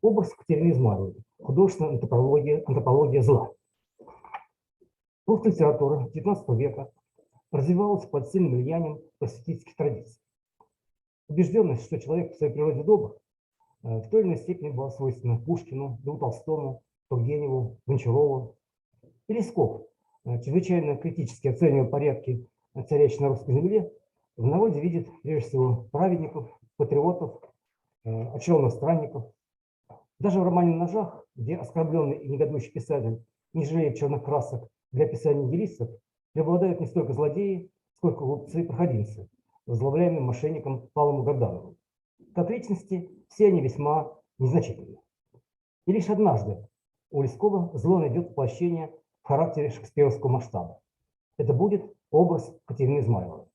Образ Катерины Измайловой. Художественная антропология зла. Русская литература XIX века развивалась под сильным влиянием просветительских традиций. Убежденность, что человек в своей природе добр, в той или иной степени была свойственна Пушкину, Льву Толстому, Тургеневу, Гончарову. И Лесков, чрезвычайно критически оценивая порядки, царящие на русской земле, в народе видит прежде всего праведников, патриотов, очарованных странников. Даже в романе «Ножах», где оскорбленный и негодующий писатель не жалеет черных красок для описания нигилистов, преобладают не столько злодеи, сколько глупцы и проходимцы, возглавляемые мошенником Павлом Гордановым. Как личности, все они весьма незначительны. И лишь однажды у Лескова зло найдет воплощение в характере шекспировского масштаба. Это будет образ Катерины Измайловой.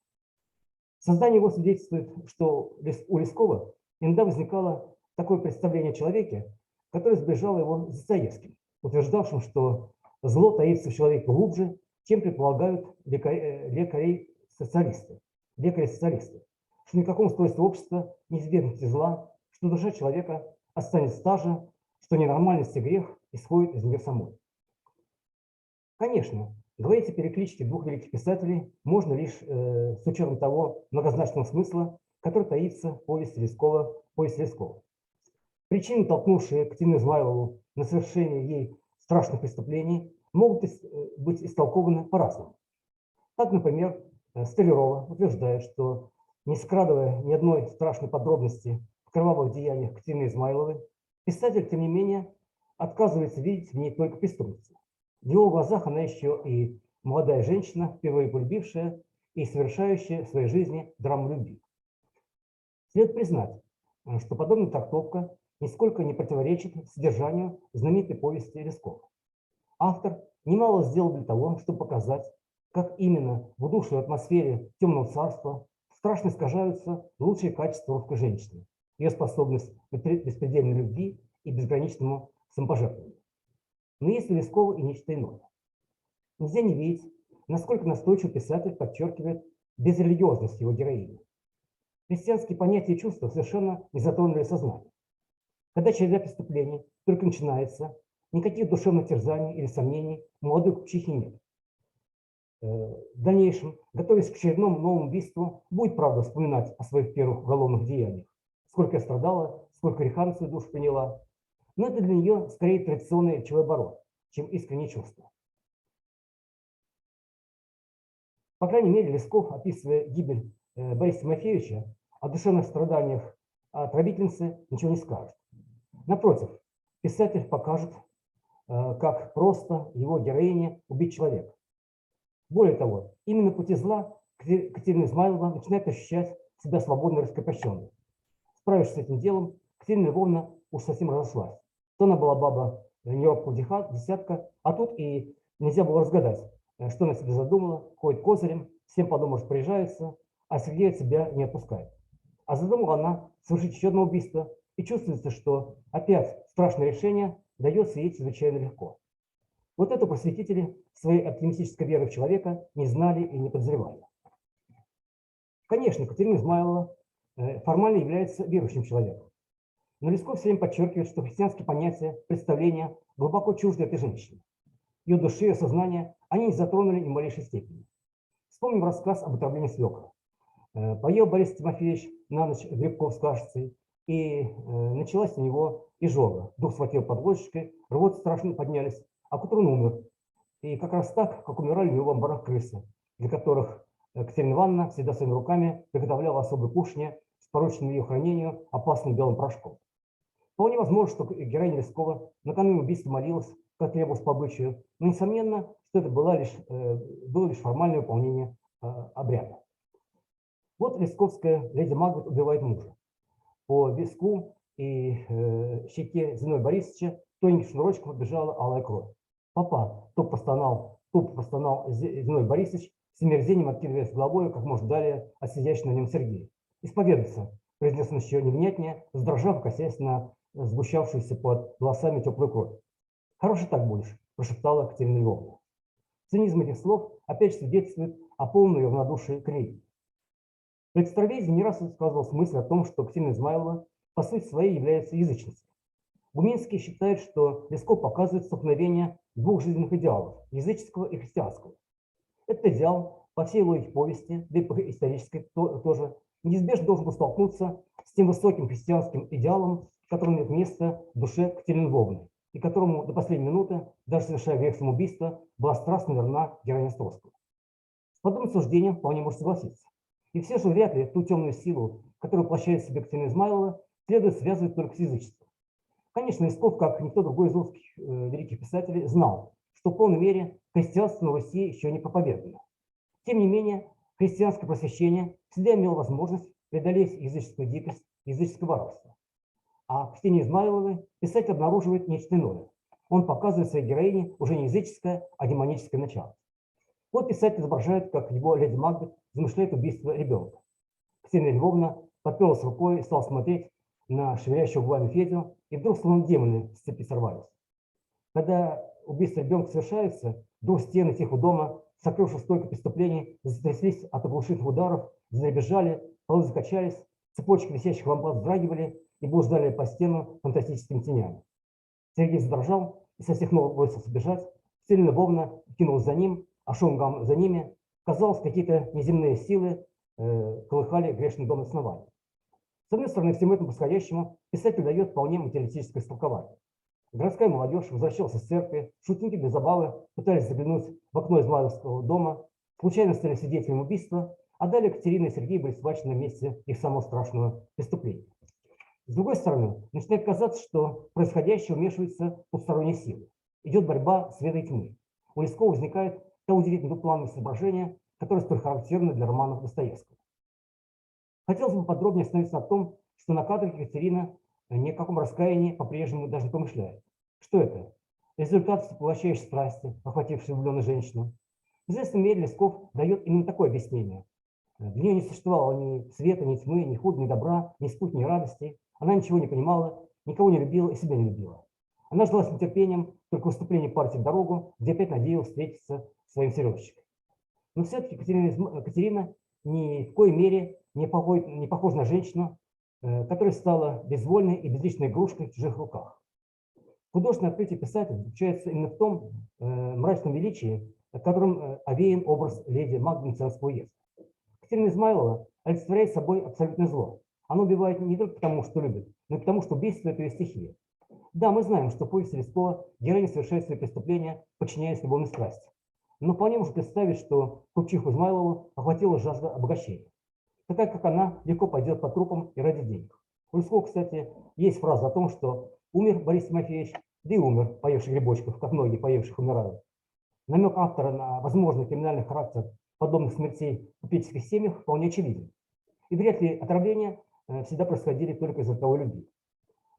Создание его свидетельствует, что у Лескова иногда возникало такое представление о человеке, которое сближало его с Достоевским, утверждавшим, что зло таится в человеке глубже, чем предполагают лекари-социалисты, что никакому устройству общества не избегнуть зла, что душа человека останется та же, что ненормальность и грех исходит из нее самой. Конечно, говорить о перекличке двух великих писателей можно лишь с учетом того многозначного смысла, который таится в повести Лескова. Причины, толкнувшие Катерину Измайлову на совершение ей страшных преступлений, могут быть истолкованы по-разному. Так, например, Столярова утверждает, что, не скрадывая ни одной страшной подробности в кровавых деяниях Катерины Измайловой, писатель, тем не менее, отказывается видеть в ней только преступницу. В его глазах она еще и молодая женщина, впервые полюбившая и совершающая в своей жизни драму любви. Следует признать, что подобная трактовка нисколько не противоречит содержанию знаменитой повести Лескова. Автор немало сделал для того, чтобы показать, как именно в удушливой атмосфере темного царства страшно искажаются лучшие качества русской женщины, ее способность к беспредельной любви и безграничному самопожертвованию. Но есть у Лескова и нечто иное. Нельзя не видеть, насколько настойчиво писатель подчеркивает безрелигиозность его героини. Христианские понятия и чувства совершенно не затронули сознание. Когда череда преступлений только начинается, никаких душевных терзаний или сомнений у молодой купчихи нет. В дальнейшем, готовясь к очередному новому убийству, будет, правда, вспоминать о своих первых уголовных деяниях. Сколько я страдала, сколько греха на свою душу приняла. Но это для нее скорее традиционный речевой оборот, чем искреннее чувство. По крайней мере, Лесков, описывая гибель Бориса Тимофеевича, о душевных страданиях отравительницы ничего не скажет. Напротив, писатель покажет, как просто его героине убить человека. Более того, именно пути зла Катерина Измайлова начинает ощущать себя свободно раскрепощенной. Справившись с этим делом, Катерина Львовна уж совсем разошлась. То она была баба неробкого десятка, а тут и нельзя было разгадать, что она себе задумала, ходит козырем, всем по дому распоряжается, а Сергея от себя не отпускает. А задумала она совершить еще одно убийство, и чувствуется, что опять страшное решение дается ей чрезвычайно легко. Вот это просветители своей оптимистической веры в человека не знали и не подозревали. Конечно, Катерина Измайлова формально является верующим человеком. Но Лесков все время подчеркивает, что христианские понятия, представления глубоко чужды этой женщине. Ее души, ее сознание они не затронули ни в малейшей степени. Вспомним рассказ об отравлении свекра. Поел Борис Тимофеевич на ночь грибков с кашицей, и началась у него изжога. Дух схватил под ложечкой, рвоты страшно поднялись, а к утру он умер. И как раз так, как умирали у него в амбарах крысы, для которых Катерина Ивановна всегда своими руками приготовляла особое кушанье с порученным ее хранению опасным белым порошком. Вполне возможно, что героиня Лескова накануне убийства молилась, как требовалось по обычаю, но несомненно, что это было лишь формальное выполнение обряда. Вот лесковская леди Магнет убивает мужа. По виску и щеке Зиновия Борисовича тоненьким шнурочком побежала алая кровь. Папа, тупо простонал Зиновий Борисович, с омерзением откидываясь головой как можно далее от сидящего на нем Сергея. «Исповедаться», произнес он еще невнятнее, сдрожав, косясь на сгущавшуюся под волосами теплую кровь. «Хороший так будешь», прошептала Катерина Львовна. Цинизм этих слов опять свидетельствует о полном ее равнодушии к религии. В экстравезе не раз высказывалась мысль о том, что Катерина Измайлова по сути своей является язычницей. Гуминский считает, что Лесков показывает столкновение двух жизненных идеалов – языческого и христианского. Этот идеал, по всей логике повести, да и по исторической тоже, неизбежно должен был столкнуться с тем высоким христианским идеалом, который имеет место в душе Катерины Львовны, и которому до последней минуты, даже совершая грех самоубийства, была страстно верна героиня Островского. С подобным суждением вполне может согласиться. И все же вряд ли ту темную силу, которую воплощает в себе Катерина Измайлова, следует связывать только с язычеством. Конечно, Лесков, как никто другой из русских великих писателей, знал, что в полной мере христианство на Руси еще не проповедано. Тем не менее, христианское просвещение всегда имело возможность преодолеть языческую дикость, языческое варварство. А в Катерине Измайловой писатель обнаруживает нечто иное. Он показывает своей героине уже не языческое, а демоническое начало. Вот писатель изображает, как его леди Магда замышляет убийство ребенка. Катерина Львовна подперлась рукой и стала смотреть на шевелящего губами Федю, и вдруг словно демоны с цепи сорвались. Когда убийство ребенка совершается, вдруг стены тихого дома, сокрывшись столько преступлений, затряслись от оглушительных ударов, задребезжали, полы закачались, цепочки висящих лампад вздрагивали и блуждали по стенам фантастическими тенями. Сергей задрожал и со всех ног бросился бежать. Катерина Львовна кинулась за ним, а шум за ними. Казалось, какие-то неземные силы колыхали грешный дом основания. С одной стороны, всему этому происходящему писатель дает вполне материалистическое истолкование. Городская молодежь возвращалась из церкви, шутники для забавы пытались заглянуть в окно Измайловского дома, случайно стали свидетелями убийства, а далее Катерина и Сергей были схвачены на месте их самого страшного преступления. С другой стороны, начинает казаться, что в происходящее вмешиваются потусторонние силы. Идет борьба света и тьмы. У Лескова возникает та удивительная двуплановость изображения, которая столь характерна для романов Достоевского. Хотелось бы подробнее остановиться на том, что на кадрах Екатерина ни о каком раскаянии по-прежнему даже не помышляет. Что это? Результат всепоглощающей страсти, охватившей влюбленную женщину. В известной мере Лесков дает именно такое объяснение. Для нее не существовало ни света, ни тьмы, ни худа, ни добра, ни спут, ни радости. Она ничего не понимала, никого не любила и себя не любила. Она ждала с нетерпением только выступления партии в дорогу, где опять надеялась встретиться с своим Сережечкой. Но все-таки Катерина ни в коей мере не похожа на женщину, которая стала безвольной и безличной игрушкой в чужих руках. Художественное открытие писателя заключается именно в том мрачном величии, которым овеян образ леди Магды Мценского уезда. Катерина Измайлова олицетворяет собой абсолютное зло. Она убивает не только потому, что любит, но и потому, что убийство – это ее стихия. Да, мы знаем, что в повести Лескова героиня совершает свои преступления, подчиняясь любовной страсти. Но вполне можно представить, что купчиху Измайлову охватила жажда обогащения. Такая, как она, легко пойдет по трупам и ради денег. У Лескова, кстати, есть фраза о том, что умер Борис Тимофеевич, да и умер, поевший грибочков, как многие поевших умирают. Намек автора на возможный криминальный характер подобных смертей в купеческих семьях вполне очевиден. И вряд ли отравления всегда происходили только из-за того любви.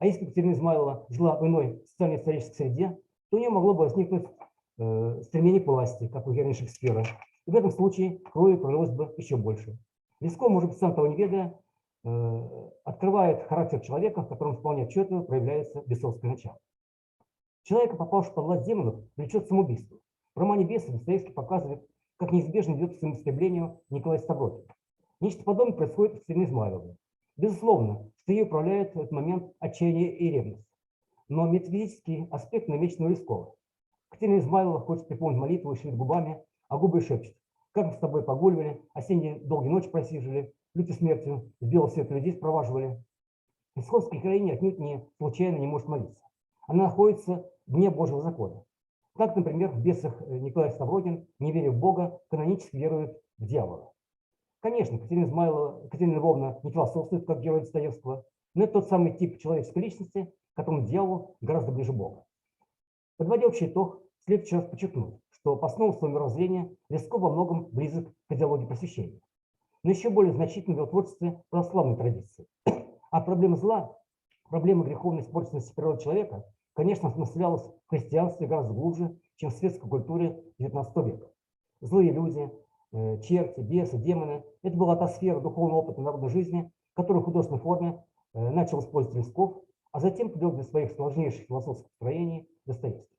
А если Катерина Измайлова жила в иной социально-исторической среде, то у нее могло бы возникнуть стремление к власти, как у героини Шекспира. И в этом случае крови пролилось бы еще больше. Лесков, может быть, сам того не ведая, открывает характер человека, в котором вполне отчетливо проявляется бесовское начало. Человека, попавшего под власть демонов, влечет к самоубийству. В романе «Бесы» Достоевский показывает, как неизбежно ведет к своему истреблению Николай Ставрогин. Нечто подобное происходит с Катериной Измайловой. Безусловно, что ее управляет в этот момент отчаяние и ревность. Но метафизический аспект намечен у Лескова. Катерина Измайлова хочет припомнить молитву и шевелит губами, а губы шепчут: как мы с тобой погуливали, осенние долгие ночи просиживали, лютой смертью с белого света людей спроваживали. Исходская героиня отнюдь не случайно не может молиться. Она находится вне Божьего закона. Так, например, в «Бесах» Николай Ставрогин, не веря в Бога, канонически верует в дьявола. Конечно, Катерина Львовна не философствует, как герой Достоевского, но это тот самый тип человеческой личности, которому дьявол гораздо ближе Бога. Подводя общий итог, следует еще раз подчеркнуть, что по основам своего мировоззрения Лесков во многом близок к идеологии просвещения, но еще более значительно в его творчестве православной традиции. А проблема зла, проблема греховной испорченности природы человека, конечно, осмыслялась в христианстве гораздо глубже, чем в светской культуре XIX века. Злые люди, черти, бесы, демоны – это была та сфера духовного опыта народной жизни, которую в художественной форме начал использовать Лесков, а затем привел для своих сложнейших философских строений Достоевский.